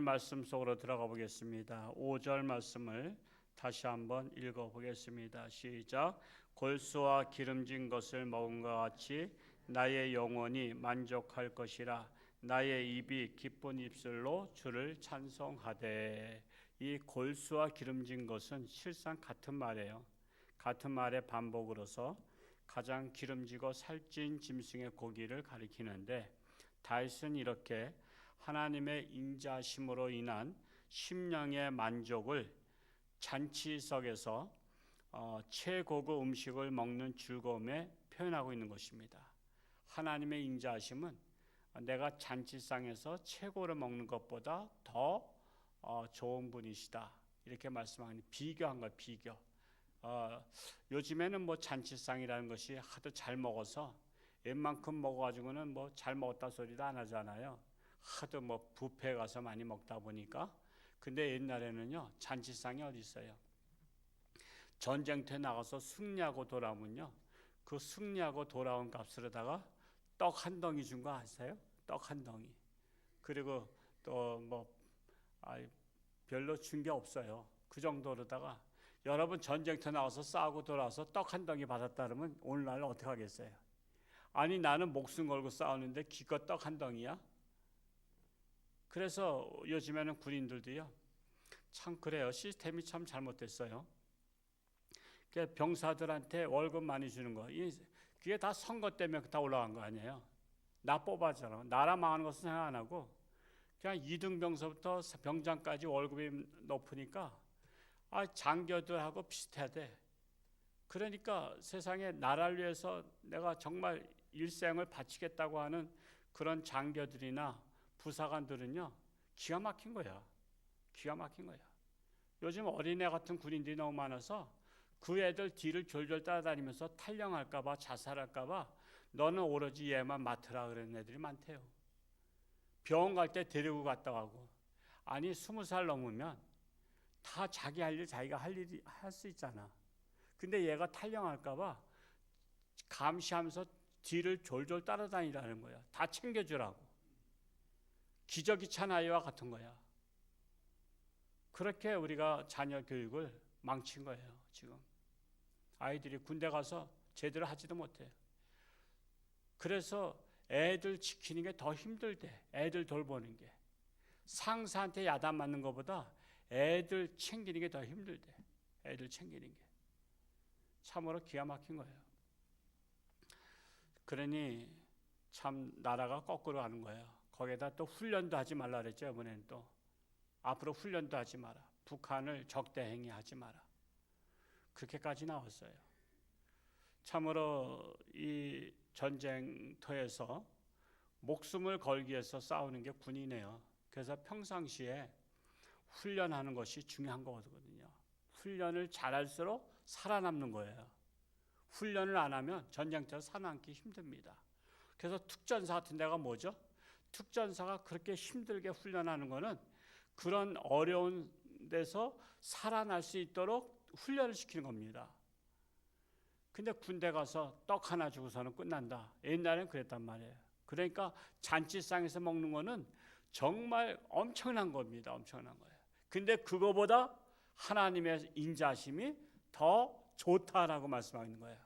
말씀 속으로 들어가 보겠습니다. 5절 말씀을 다시 한번 읽어 보겠습니다. 시작. 골수와 기름진 것을 먹은 것 같이 나의 영혼이 만족할 것이라. 나의 입이 기쁜 입술로 주를 찬송하되. 이 골수와 기름진 것은 실상 같은 말이에요. 같은 말의 반복으로서 가장 기름지고 살찐 짐승의 고기를 가리키는데, 다윗은 이렇게 하나님의 인자심으로 인한 심령의 만족을 잔치석에서 최고급 음식을 먹는 즐거움에 표현하고 있는 것입니다. 하나님의 인자하심은 내가 잔치상에서 최고로 먹는 것보다 더 좋은 분이시다, 이렇게 말씀하는, 비교한 거예요. 비교. 요즘에는 뭐 잔치상이라는 것이 하도 잘 먹어서 웬만큼 먹어가지고는 뭐 잘 먹었다 소리도 안 하잖아요. 하도 뭐 뷔페 가서 많이 먹다 보니까. 근데 옛날에는요, 잔치상이 어디 있어요? 전쟁터에 나가서 승리하고 돌아오면요, 그 승리하고 돌아온 값으로다가 떡 한 덩이 준 거 아세요? 떡 한 덩이. 그리고 또 뭐 별로 준 게 없어요. 그 정도로다가 여러분 전쟁터 나와서 싸우고 돌아와서 떡 한 덩이 받았다 그러면 오늘날 어떻게 하겠어요? 아니, 나는 목숨 걸고 싸우는데 기껏 떡 한 덩이야? 그래서 요즘에는 군인들도요, 참 그래요. 시스템이 참 잘못됐어요. 병사들한테 월급 많이 주는 거, 그게 다 선거 때문에 다 올라간 거 아니에요? 나 뽑았잖아. 나라 망하는 것은 생각 안 하고 그냥 2등 병사부터 병장까지 월급이 높으니까 장교들하고 비슷해야 돼. 그러니까 세상에 나라를 위해서 내가 정말 일생을 바치겠다고 하는 그런 장교들이나 부사관들은요, 기가 막힌 거야. 기가 막힌 거야. 요즘 어린애 같은 군인들이 너무 많아서 그 애들 뒤를 졸졸 따라다니면서 탈영할까봐, 자살할까봐 너는 오로지 얘만 맡으라 그러는 애들이 많대요. 병원 갈 때 데리고 갔다 가고. 아니, 20살 넘으면 다 자기 할 일 자기가 할 수 있잖아. 근데 얘가 탈영할까봐 감시하면서 뒤를 졸졸 따라다니라는 거야. 다 챙겨주라고. 기저귀 찬 아이와 같은 거야. 그렇게 우리가 자녀 교육을 망친 거예요. 지금 아이들이 군대 가서 제대로 하지도 못해요. 그래서 애들 지키는 게 더 힘들대. 애들 돌보는 게 상사한테 야단 맞는 것보다 애들 챙기는 게 더 힘들대. 애들 챙기는 게 참으로 기가 막힌 거예요. 그러니 참 나라가 거꾸로 가는 거예요. 거기에다 또 훈련도 하지 말라 그랬죠. 이번에는 또 앞으로 훈련도 하지 마라. 북한을 적대행위 하지 마라. 그렇게까지 나왔어요. 참으로 이 전쟁터에서 목숨을 걸기 위해서 싸우는 게 군이네요. 그래서 평상시에 훈련하는 것이 중요한 거거든요. 훈련을 잘할수록 살아남는 거예요. 훈련을 안 하면 전쟁터에서 살아남기 힘듭니다. 그래서 특전사 같은 데가 뭐죠? 특전사가 그렇게 힘들게 훈련하는 거는 그런 어려운 데서 살아날 수 있도록 훈련을 시키는 겁니다. 근데 군대 가서 떡 하나 주고서는 끝난다. 옛날엔 그랬단 말이에요. 그러니까 잔치상에서 먹는 거는 정말 엄청난 겁니다. 엄청난 거예요. 근데 그거보다 하나님의 인자심이 더 좋다라고 말씀하는 거예요.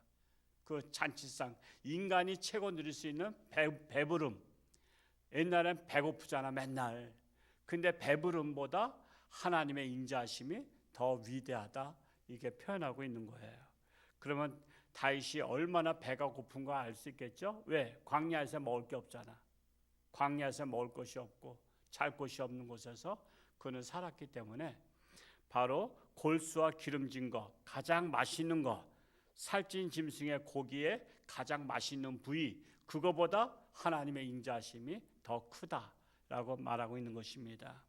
그 잔치상, 인간이 최고 누릴 수 있는 배부름. 옛날엔 배고프잖아, 맨날. 근데 배부름보다 하나님의 인자심이 더 위대하다, 이게 표현하고 있는 거예요. 그러면 다윗이 얼마나 배가 고픈 거 알 수 있겠죠? 왜? 광야에서 먹을 게 없잖아. 광야에서 먹을 것이 없고 잘 곳이 없는 곳에서 그는 살았기 때문에 바로 골수와 기름진 것, 가장 맛있는 것, 살찐 짐승의 고기에 가장 맛있는 부위, 그거보다 하나님의 인자심이 더 크다라고 말하고 있는 것입니다.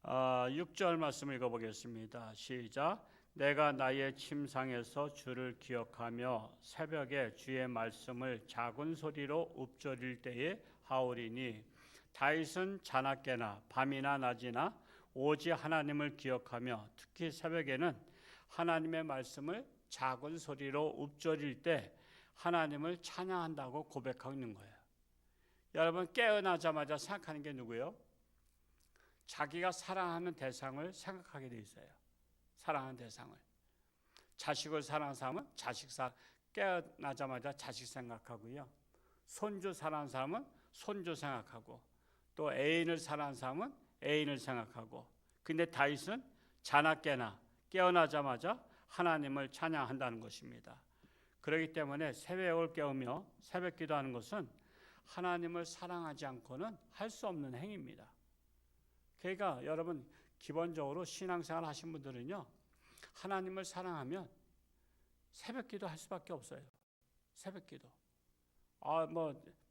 6절 말씀 읽어보겠습니다. 시작. 내가 나의 침상에서 주를 기억하며 새벽에 주의 말씀을 작은 소리로 읊조릴 때에 하오리니. 다윗은 자나깨나 밤이나 낮이나 오직 하나님을 기억하며 특히 새벽에는 하나님의 말씀을 작은 소리로 읊조릴 때 하나님을 찬양한다고 고백하고 있는 거예요. 여러분, 깨어나자마자 생각하는 게 누구예요? 자기가 사랑하는 대상을 생각하게 돼 있어요. 사랑하는 대상을. 자식을 사랑하는 사람은 깨어나자마자 자식 생각하고요. 손주 사랑하는 사람은 손주 생각하고, 또 애인을 사랑하는 사람은 애인을 생각하고. 근데 다윗은 자나깨나 깨어나자마자 하나님을 찬양한다는 것입니다. 그렇기 때문에 새벽을 깨우며 새벽 기도하는 것은 하나님을 사랑하지 않고는 할 수 없는 행위입니다. 그러니까 여러분 기본적으로 신앙생활 하신 분들은요, 하나님을 사랑하면 새벽 기도 할 수밖에 없어요. 새벽 기도.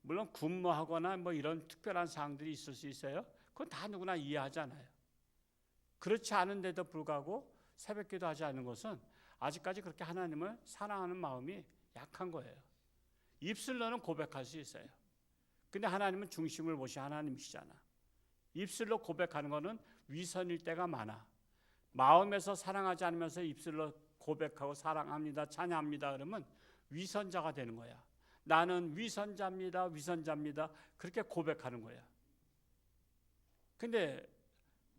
물론 근무하거나 이런 특별한 사항들이 있을 수 있어요. 그건 다 누구나 이해하잖아요. 그렇지 않은데도 불구하고 새벽 기도하지 않는 것은 아직까지 그렇게 하나님을 사랑하는 마음이 약한 거예요. 입술로는 고백할 수 있어요. 근데 하나님은 중심을 보시 하나님이시잖아. 입술로 고백하는 것은 위선일 때가 많아. 마음에서 사랑하지 않으면서 입술로 고백하고 사랑합니다, 찬양합니다 그러면 위선자가 되는 거야. 나는 위선자입니다, 위선자입니다 그렇게 고백하는 거야. 근데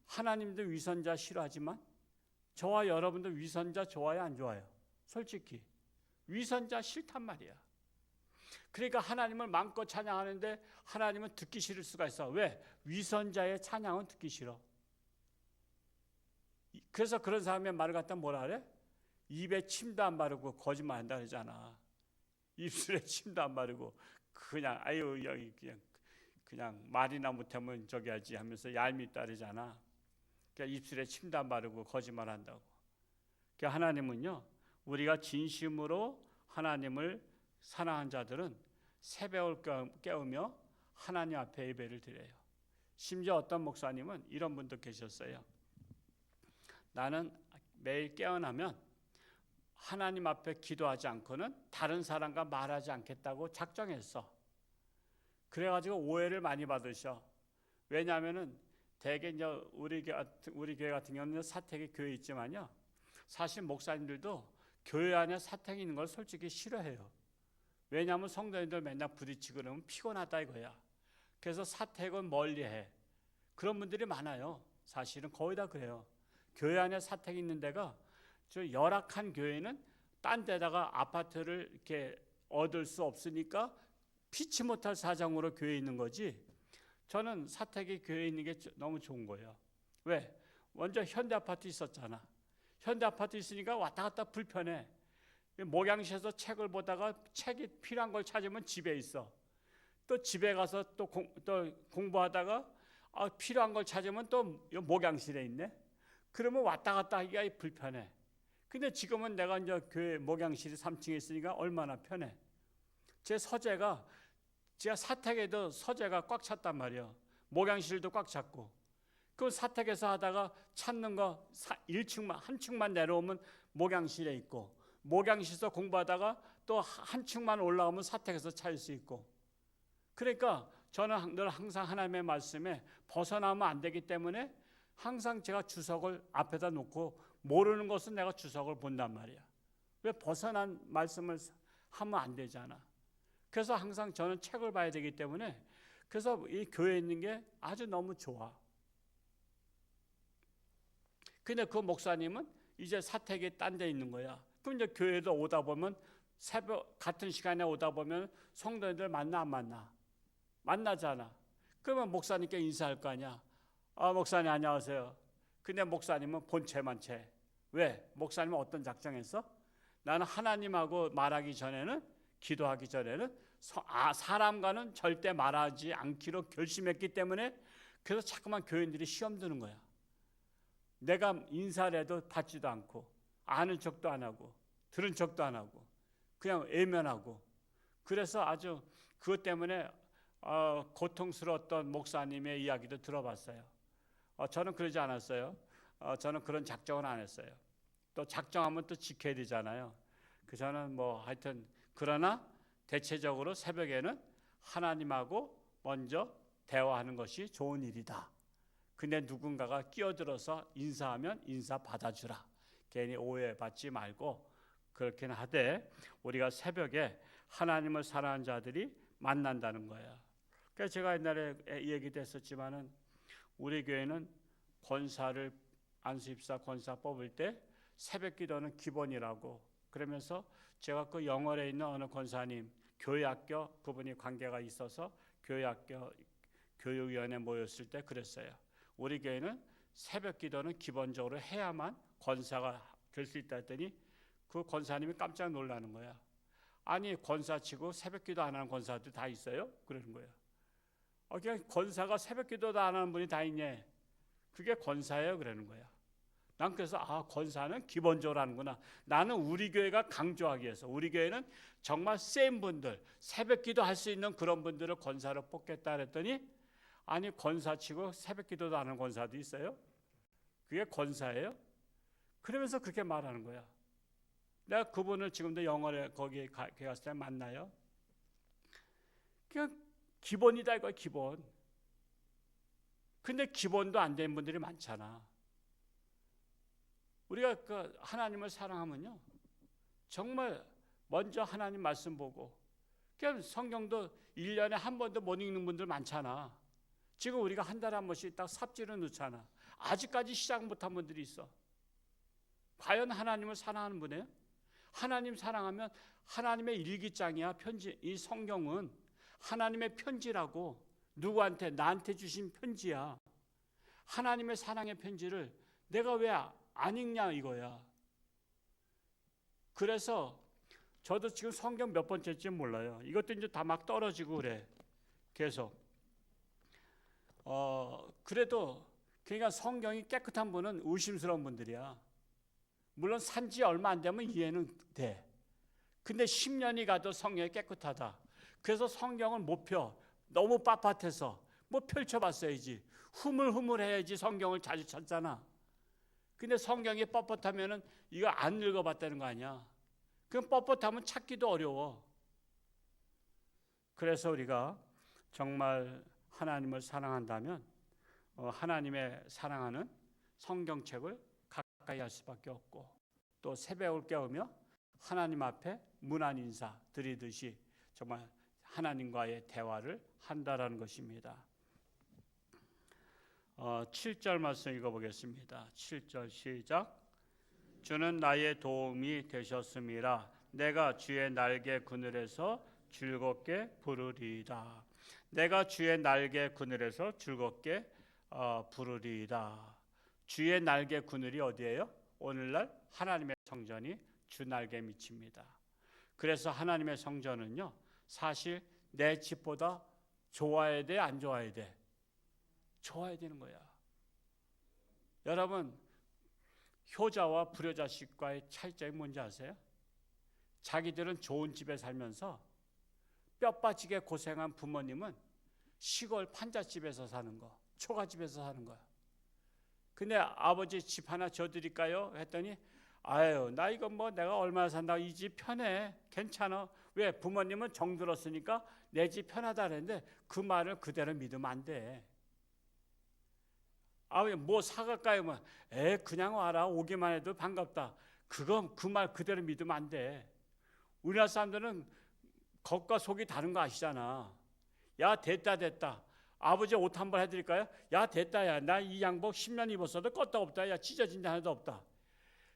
하나님도 위선자 싫어하지만 저와 여러분도 위선자 좋아요, 안 좋아요? 솔직히 위선자 싫단 말이야. 그러니까 하나님을 마음껏 찬양하는데 하나님은 듣기 싫을 수가 있어. 왜? 위선자의 찬양은 듣기 싫어. 그래서 그런 사람의 말을 갖다 뭐라 그래? 입에 침도 안 바르고 거짓말한다 그러잖아. 입술에 침도 안 바르고 그냥 여기 그냥 말이나 못하면 저기 하지 하면서 얄밉다 그러잖아. 그러니까 입술에 침도 안 바르고 거짓말한다고. 그러니까 하나님은요, 우리가 진심으로 하나님을 사랑한 자들은 새벽을 깨우며 하나님 앞에 예배를 드려요. 심지어 어떤 목사님은 이런 분도 계셨어요. 나는 매일 깨어나면 하나님 앞에 기도하지 않고는 다른 사람과 말하지 않겠다고 작정했어. 그래가지고 오해를 많이 받으셔. 왜냐하면은 대개 이제 우리 교회 같은 경우는 사택이 교회 있지만요, 사실 목사님들도 교회 안에 사택이 있는 걸 솔직히 싫어해요. 왜냐하면 성도님들 맨날 부딪히고 그러면 피곤하다 이거야. 그래서 사택은 멀리해. 그런 분들이 많아요. 사실은 거의 다 그래요. 교회 안에 사택이 있는 데가, 저 열악한 교회는 딴 데다가 아파트를 이렇게 얻을 수 없으니까 피치 못할 사정으로 교회에 있는 거지. 저는 사택이 교회에 있는 게 너무 좋은 거예요. 왜? 먼저 현대 아파트 있었잖아. 현대 아파트 있으니까 왔다 갔다 불편해. 목양실에서 책을 보다가 책이 필요한 걸 찾으면 집에 있어. 또 집에 가서 또 공부하다가 필요한 걸 찾으면 또 목양실에 있네. 그러면 왔다 갔다 하기가 불편해. 근데 지금은 내가 이제 교회 목양실이 3층에 있으니까 얼마나 편해. 제가 사택에도 서재가 꽉 찼단 말이야. 목양실도 꽉 찼고. 그 사택에서 하다가 찾는 거 1층만 한 층만 내려오면 목양실에 있고, 목양실에서 공부하다가 또 한 층만 올라오면 사택에서 찾을 수 있고. 그러니까 저는 늘 항상 하나님의 말씀에 벗어나면 안 되기 때문에 항상 제가 주석을 앞에다 놓고, 모르는 것은 내가 주석을 본단 말이야. 왜? 벗어난 말씀을 하면 안 되잖아. 그래서 항상 저는 책을 봐야 되기 때문에, 그래서 이 교회에 있는 게 아주 너무 좋아. 근데 그 목사님은 이제 사택이 딴 데 있는 거야. 그럼 이제 교회도 오다 보면 새벽 같은 시간에 오다 보면 성도님들 만나 안 만나? 만나잖아. 그러면 목사님께 인사할 거 아니야. 목사님 안녕하세요. 근데 목사님은 본체만 채. 왜? 목사님은 어떤 작정했어? 나는 하나님하고 말하기 전에는, 기도하기 전에는 사람과는 절대 말하지 않기로 결심했기 때문에, 그래서 자꾸만 교인들이 시험 드는 거야. 내가 인사를 해도 받지도 않고, 아는 척도 안 하고, 들은 척도 안 하고, 그냥 외면하고. 그래서 아주 그것 때문에 고통스러웠던 목사님의 이야기도 들어봤어요. 저는 그러지 않았어요. 저는 그런 작정은 안 했어요. 또 작정하면 또 지켜야 되잖아요. 저는 하여튼 그러나 대체적으로 새벽에는 하나님하고 먼저 대화하는 것이 좋은 일이다. 근데 누군가가 끼어들어서 인사하면 인사 받아주라. 괜히 오해받지 말고 그렇게는 하되, 우리가 새벽에 하나님을 사랑하는 자들이 만난다는 거예요. 그래서 제가 옛날에 얘기도 했었지만은, 우리 교회는 권사를 안수입사 권사 뽑을 때 새벽 기도는 기본이라고 그러면서 제가 그 영월에 있는 어느 권사님 교회학교 그분이 관계가 있어서 교회학교 교육위원회 모였을 때 그랬어요. 우리 교회는 새벽 기도는 기본적으로 해야만 권사가 될 수 있다 했더니 그 권사님이 깜짝 놀라는 거야. 아니 권사치고 새벽 기도 안 하는 권사도 다 있어요? 그러는 거예요. 그냥 권사가 새벽 기도도 안 하는 분이 다 있냐? 그게 권사예요 그러는 거야. 난 그래서 권사는 기본적으로 하는구나. 나는 우리 교회가 강조하기 위해서 우리 교회는 정말 센 분들 새벽 기도 할 수 있는 그런 분들을 권사로 뽑겠다 그랬더니 아니 권사치고 새벽 기도도 안 하는 권사도 있어요? 그게 권사예요? 그러면서 그렇게 말하는 거야. 내가 그분을 지금도 영월에 거기 갔을 때 만나요. 그냥 기본이다 이거야 기본. 근데 기본도 안 된 분들이 많잖아. 우리가 그 하나님을 사랑하면요 정말 먼저 하나님 말씀 보고 그냥 성경도 1년에 한 번도 못 읽는 분들 많잖아. 지금 우리가 한 달에 한 번씩 딱 삽질을 넣잖아. 아직까지 시작 못한 분들이 있어. 과연 하나님을 사랑하는 분이에요? 하나님 사랑하면 하나님의 일기장이야. 편지. 이 성경은 하나님의 편지라고. 누구한테? 나한테 주신 편지야. 하나님의 사랑의 편지를 내가 왜 안 읽냐 이거야. 그래서 저도 지금 성경 몇 번째인지 몰라요. 이것도 이제 다 막 떨어지고 그래. 계속. 그래도 그러니까 성경이 깨끗한 분은 의심스러운 분들이야. 물론 산지 얼마 안 되면 이해는 돼. 근데 10년이 가도 성경이 깨끗하다. 그래서 성경을 못 펴. 너무 빳빳해서 뭐 펼쳐봤어야지. 흐물흐물해야지 성경을 자주 찾잖아. 근데 성경이 뻣뻣하면은 이거 안 읽어봤다는 거 아니야. 그럼 뻣뻣하면 찾기도 어려워. 그래서 우리가 정말 하나님을 사랑한다면 하나님의 사랑하는 성경책을 가까이 할 수밖에 없고 또 새벽을 깨우며 하나님 앞에 문안 인사 드리듯이 정말 하나님과의 대화를 한다라는 것입니다. 7절 말씀 읽어보겠습니다. 7절 시작. 주는 나의 도움이 되셨음이라 내가 주의 날개 그늘에서 즐겁게 부르리이다. 내가 주의 날개 그늘에서 즐겁게 부르리이다. 주의 날개 그늘이 어디예요? 오늘날 하나님의 성전이 주 날개 밑입니다. 그래서 하나님의 성전은요 사실 내 집보다 좋아야 돼 안 좋아야 돼? 좋아야 되는 거야. 여러분 효자와 불효자식과의 차이점이 뭔지 아세요? 자기들은 좋은 집에 살면서 뼈 빠지게 고생한 부모님은 시골 판잣집에서 사는 거, 초가집에서 사는 거야. 근데 아버지 집 하나 줘드릴까요? 했더니 아유 나 이거 뭐 내가 얼마나 산다 이 집 편해 괜찮아. 왜? 부모님은 정들었으니까 내 집 편하다 그랬는데 그 말을 그대로 믿으면 안 돼. 뭐 사갈까요? 뭐 그냥 와라 오기만 해도 반갑다. 그건 그 말 그대로 믿으면 안 돼. 우리나라 사람들은 겉과 속이 다른 거 아시잖아. 야 됐다. 아버지 옷 한 벌 해드릴까요? 야 됐다. 야 나 이 양복 10년 입었어도 껐다 없다. 야 찢어진 데 하나도 없다.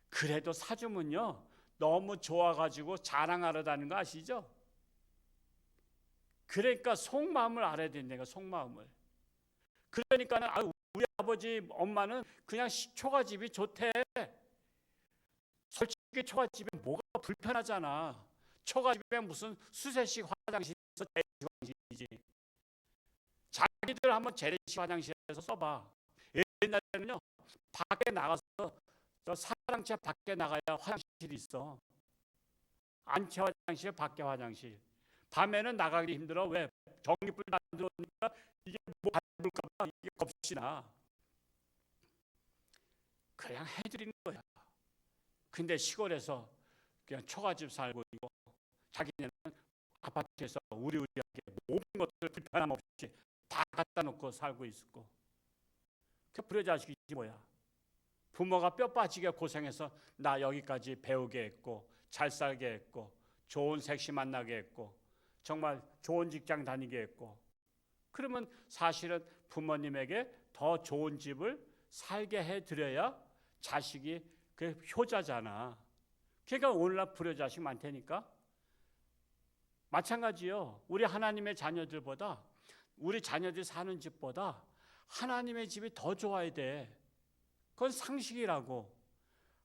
그래도 사주면요 너무 좋아가지고 자랑하러 다니는 거 아시죠? 그러니까 속마음을 알아야 된다니까 속마음을. 그러니까는 우리 아버지 엄마는 그냥 초가집이 좋대. 솔직히 초가집에 뭐가 불편하잖아. 초가집에 무슨 수세식 화장실이 있어 재래식 화장실이지. 자기들 한번 재래식 화장실에서 써봐. 옛날에는요 밖에 나가서 저 사랑채 밖에 나가야 화장실이 있어. 안채 화장실, 밖에 화장실. 밤에는 나가기 힘들어. 왜? 전기불 안 들어오니까 이게 뭐 밟을까봐 이게 겁이 나. 그냥 해드리는 거야. 근데 시골에서 그냥 초가집 살고 있고 자기네는 아파트에서 우리하게 모든 것들 불편함 없이 다 갖다 놓고 살고 있었고 그 불효자식이지 뭐야. 부모가 뼈 빠지게 고생해서 나 여기까지 배우게 했고 잘 살게 했고 좋은 색시 만나게 했고 정말 좋은 직장 다니게 했고 그러면 사실은 부모님에게 더 좋은 집을 살게 해드려야 자식이 그 효자잖아. 그러니까 오늘날 불효자식 많다니까. 마찬가지요. 우리 하나님의 자녀들보다, 우리 자녀들이 사는 집보다 하나님의 집이 더 좋아야 돼. 그건 상식이라고.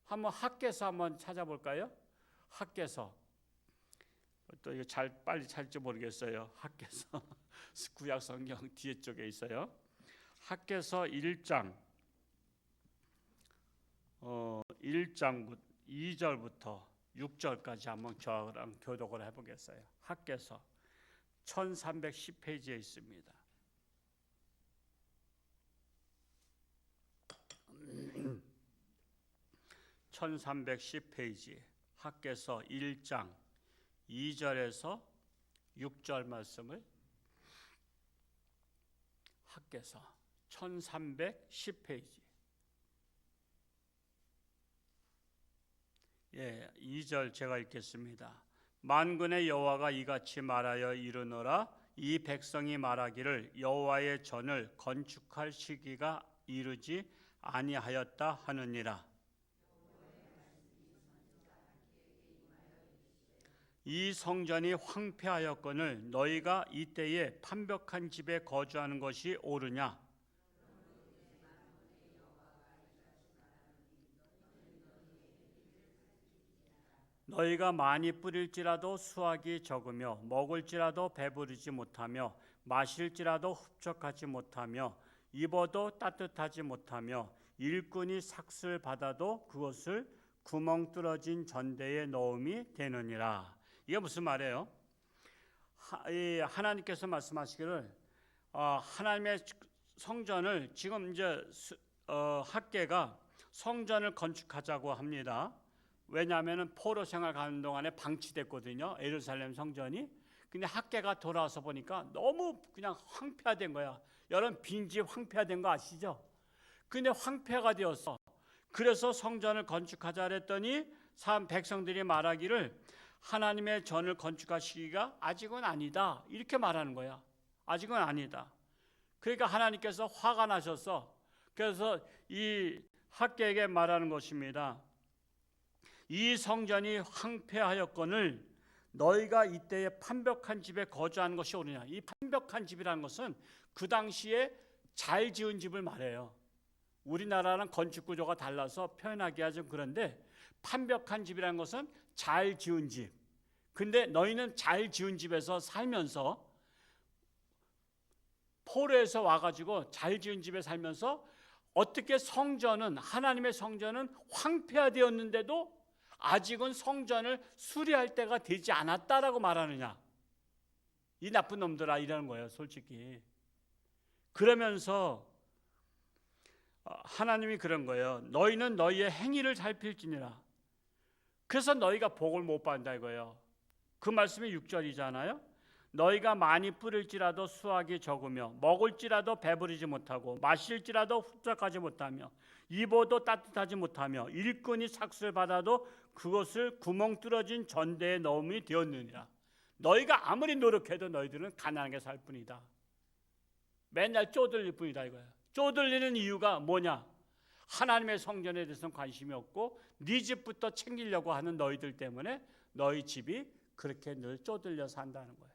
한번 학개서 한번 찾아볼까요? 학개서. 또 이거 빨리 찾을지 모르겠어요. 학개서. 구약 성경 뒤에 쪽에 있어요. 학개서 1장 1장 2절부터 6절까지 한번 저랑 교독을 해보겠어요. 학개서 1310페이지에 있습니다. 음. 1310페이지 학개서 1장 2절에서 6절 말씀을 학개서 1310페이지 2절 제가 읽겠습니다. 만군의 여호와가 이같이 말하여 이르노라. 이 백성이 말하기를 여호와의 전을 건축할 시기가 이르지 아니하였다 하느니라. 이 성전이 황폐하였거늘 너희가 이때에 판벽한 집에 거주하는 것이 옳으냐? 너희가 많이 뿌릴지라도 수확이 적으며 먹을지라도 배부르지 못하며 마실지라도 흡족하지 못하며 입어도 따뜻하지 못하며 일꾼이 삭슬 받아도 그것을 구멍 뚫어진 전대에 넣음이 되느니라. 이게 무슨 말이에요? 하나님께서 말씀하시기를 하나님의 성전을 지금 이제 학개가 성전을 건축하자고 합니다. 왜냐하면 포로 생활 가는 동안에 방치됐거든요. 예루살렘 성전이. 근데 학개가 돌아와서 보니까 너무 그냥 황폐화된 거야. 여러분 빈집 황폐화된 거 아시죠? 근데 황폐화가 되었어. 그래서 성전을 건축하자 그랬더니 백성들이 말하기를 하나님의 전을 건축할 시기가 아직은 아니다. 이렇게 말하는 거야. 아직은 아니다. 그러니까 하나님께서 화가 나셔서 그래서 이 학개에게 말하는 것입니다. 이 성전이 황폐하였거늘 너희가 이때에 판벽한 집에 거주하는 것이 옳으냐. 이 판벽한 집이라는 것은 그 당시에 잘 지은 집을 말해요. 우리나라랑 건축 구조가 달라서 표현하기가 좀 그런데 판벽한 집이라는 것은 잘 지은 집. 근데 너희는 잘 지은 집에서 살면서 포로에서 와가지고 잘 지은 집에 살면서 어떻게 성전은 하나님의 성전은 황폐화되었는데도 아직은 성전을 수리할 때가 되지 않았다라고 말하느냐. 이 나쁜 놈들아 이러는 거예요. 솔직히. 그러면서 하나님이 그런 거예요. 너희는 너희의 행위를 살필지니라. 그래서 너희가 복을 못 받는다 이거예요. 그 말씀이 6절이잖아요. 너희가 많이 뿌릴지라도 수확이 적으며 먹을지라도 배부르지 못하고 마실지라도 흡족하지 못하며 입어도 따뜻하지 못하며 일꾼이 삭슬 받아도 그것을 구멍 뚫어진 전대에 넣음이 되었느니라. 너희가 아무리 노력해도 너희들은 가난하게 살 뿐이다. 맨날 쪼들릴 뿐이다 이거야. 쪼들리는 이유가 뭐냐? 하나님의 성전에 대해서는 관심이 없고 네 집부터 챙기려고 하는 너희들 때문에 너희 집이 그렇게 늘 쪼들려 산다는 거예요.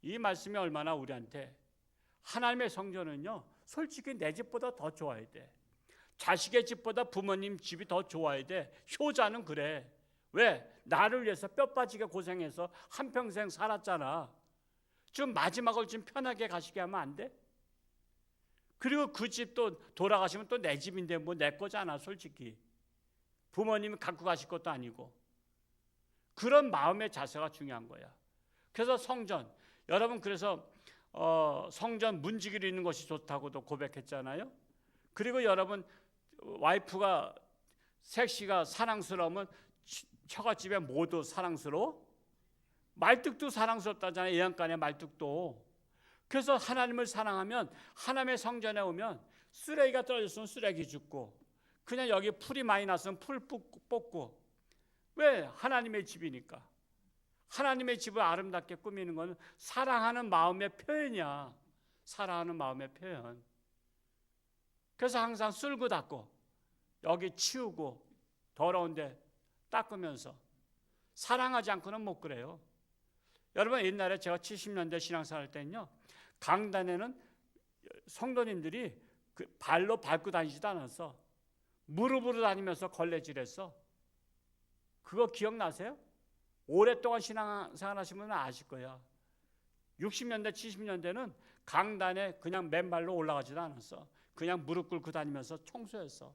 이 말씀이 얼마나 우리한테 하나님의 성전은요 솔직히 내 집보다 더 좋아야 돼. 자식의 집보다 부모님 집이 더 좋아야 돼. 효자는 그래. 왜? 나를 위해서 뼈 빠지게 고생해서 한평생 살았잖아. 좀 마지막을 좀 편하게 가시게 하면 안 돼? 그리고 그 집도 돌아가시면 또 내 집인데 뭐 내 거잖아 솔직히. 부모님이 갖고 가실 것도 아니고. 그런 마음의 자세가 중요한 거야. 그래서 성전, 여러분 그래서 성전 문지기로 있는 것이 좋다고도 고백했잖아요. 그리고 여러분 와이프가 섹시가 사랑스러우면 처갓집에 모두 사랑스러워? 말뚝도 사랑스럽다잖아요. 예언간의 말뚝도. 그래서 하나님을 사랑하면 하나님의 성전에 오면 쓰레기가 떨어졌으면 쓰레기 줍고 그냥 여기 풀이 많이 났으면 풀 뽑고. 왜? 하나님의 집이니까. 하나님의 집을 아름답게 꾸미는 것은 사랑하는 마음의 표현이야. 사랑하는 마음의 표현. 그래서 항상 쓸고 닦고 여기 치우고 더러운데 닦으면서 사랑하지 않고는 못 그래요. 여러분 옛날에 제가 70년대 신앙생활 할 때는요, 강단에는 성도님들이 발로 밟고 다니지도 않았어. 무릎으로 다니면서 걸레질했어. 그거 기억나세요? 오랫동안 신앙생활 하신 분은 아실 거야. 60년대 70년대는 강단에 그냥 맨발로 올라가지도 않았어. 그냥 무릎 꿇고 다니면서 청소했어.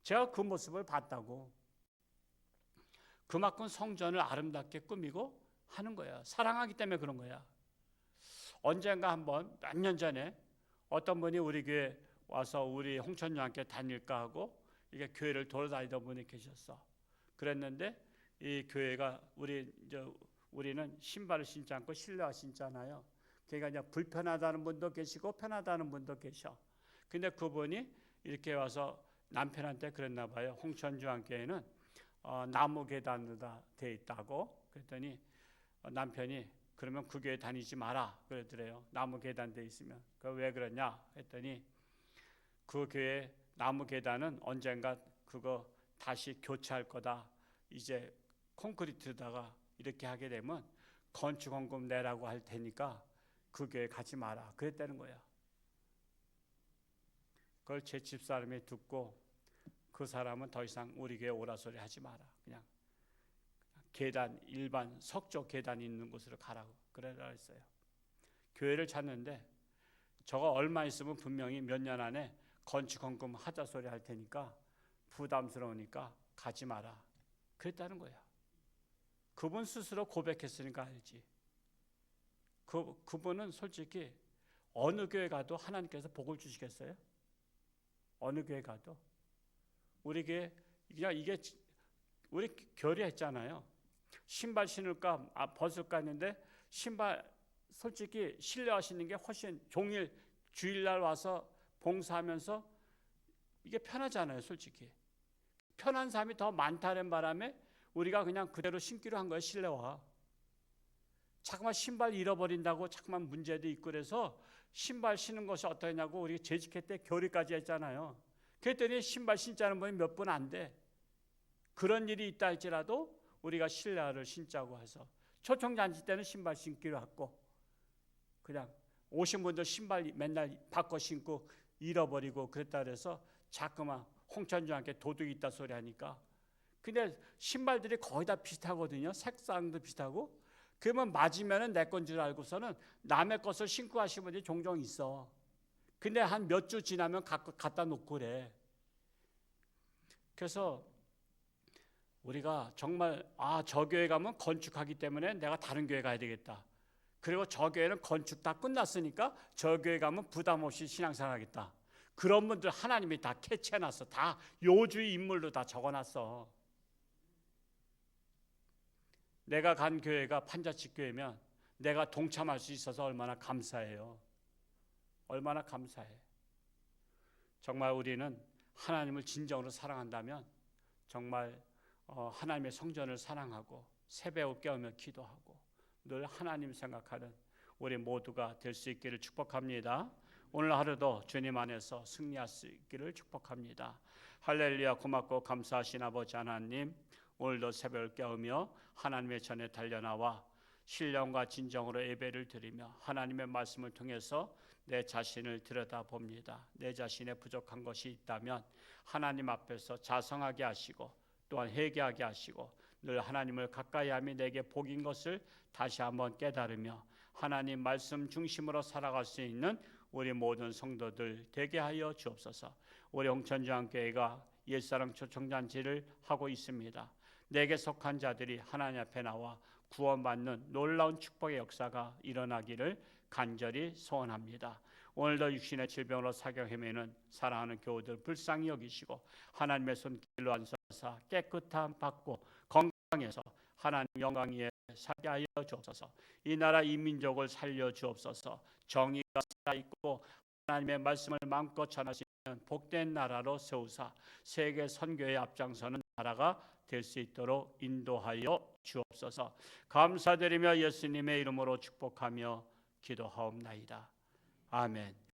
제가 그 모습을 봤다고. 그만큼 성전을 아름답게 꾸미고 하는 거야. 사랑하기 때문에 그런 거야. 언젠가 한번 몇 년 전에 어떤 분이 우리 교회 와서 우리 홍천녀 함께 다닐까 하고 이게 교회를 돌아다니던 분이 계셨어. 그랬는데 이 교회가 우리는 신발을 신지 않고 실내화 신잖아요. 그러니까 이제 불편하다는 분도 계시고 편하다는 분도 계셔. 근데 그분이 이렇게 와서 남편한테 그랬나 봐요. 홍천주한교회는 나무 계단으로 다 돼 있다고. 그랬더니 남편이 그러면 그 교회 다니지 마라 그러더래요. 나무 계단 돼 있으면. 그 왜 그러냐 했더니 그 교회 나무 계단은 언젠가 그거 다시 교체할 거다. 이제 콘크리트다가 이렇게 하게 되면 건축원금 내라고 할 테니까 그 교회 가지 마라 그랬다는 거야. 그걸 제 집사람이 듣고 그 사람은 더 이상 우리 교회 오라 소리 하지 마라. 그냥 계단 일반 석조 계단 있는 곳으로 가라고 그래라 했어요. 교회를 찾는데 저거 얼마 있으면 분명히 몇 년 안에 건축헌금 하자 소리 할 테니까 부담스러우니까 가지 마라 그랬다는 거야. 그분 스스로 고백했으니까 알지. 그분은 솔직히 어느 교회 가도 하나님께서 복을 주시겠어요? 어느 교회 가도. 우리 교회 그냥 이게 우리 결의했잖아요. 신발 신을까 벗을까 했는데 신발 솔직히 실내화 신는 게 훨씬 종일 주일날 와서 봉사하면서 이게 편하잖아요. 솔직히 편한 사람이 더 많다는 바람에 우리가 그냥 그대로 신기로 한 거예요. 실내화. 자꾸만 신발 잃어버린다고 자꾸만 문제도 있고 그래서 신발 신는 것이 어떠냐고 우리 재직회 때 교리까지 했잖아요. 그랬더니 신발 신자는 분이 몇 분 안 돼. 그런 일이 있다 할지라도 우리가 실내화를 신자고 해서 초청잔치 때는 신발 신기로 했고 그냥 오신 분들 신발 맨날 바꿔 신고 잃어버리고 그랬다 그래서 자꾸만 홍천주한테 도둑이 있다 소리 하니까 근데 신발들이 거의 다 비슷하거든요. 색상도 비슷하고 그러면 맞으면 내 건 줄 알고서는 남의 것을 신고 하시는 분들이 종종 있어. 근데 한 몇 주 지나면 갖다 놓고 그래. 그래서 우리가 정말 저 교회 가면 건축하기 때문에 내가 다른 교회 가야 되겠다. 그리고 저 교회는 건축 다 끝났으니까 저 교회 가면 부담 없이 신앙생활 하겠다. 그런 분들 하나님이 다 캐치해놨어. 다 요주의 인물로 다 적어놨어. 내가 간 교회가 판자집 교회면 내가 동참할 수 있어서 얼마나 감사해요. 얼마나 감사해. 정말 우리는 하나님을 진정으로 사랑한다면 정말 하나님의 성전을 사랑하고 새벽을 깨우며 기도하고 늘 하나님 생각하는 우리 모두가 될 수 있기를 축복합니다. 오늘 하루도 주님 안에서 승리할 수 있기를 축복합니다. 할렐루야. 고맙고 감사하신 아버지 하나님, 오늘도 새벽을 깨우며 하나님의 전에 달려나와 신령과 진정으로 예배를 드리며 하나님의 말씀을 통해서 내 자신을 들여다봅니다. 내 자신에 부족한 것이 있다면 하나님 앞에서 자성하게 하시고 또한 회개하게 하시고 늘 하나님을 가까이 함이 내게 복인 것을 다시 한번 깨달으며 하나님 말씀 중심으로 살아갈 수 있는 우리 모든 성도들 되게 하여 주옵소서. 우리 홍천주한교회가 옛사랑 초청잔치를 하고 있습니다. 내게 속한 자들이 하나님 앞에 나와 구원받는 놀라운 축복의 역사가 일어나기를 간절히 소원합니다. 오늘도 육신의 질병으로 사경 헤매는 사랑하는 교우들 불쌍히 여기시고 하나님의 손길로 안서사 깨끗함 받고 건강해서 하나님 영광 위에 살게 하여 주옵소서. 이 나라 이 민족을 살려 주옵소서. 정의가 살아있고 하나님의 말씀을 마음껏 전할 수 있는 복된 나라로 세우사 세계 선교에 앞장서는 나라가 될 수 있도록 인도하여 주옵소서. 감사드리며 예수님의 이름으로 축복하며 기도하옵나이다. 아멘.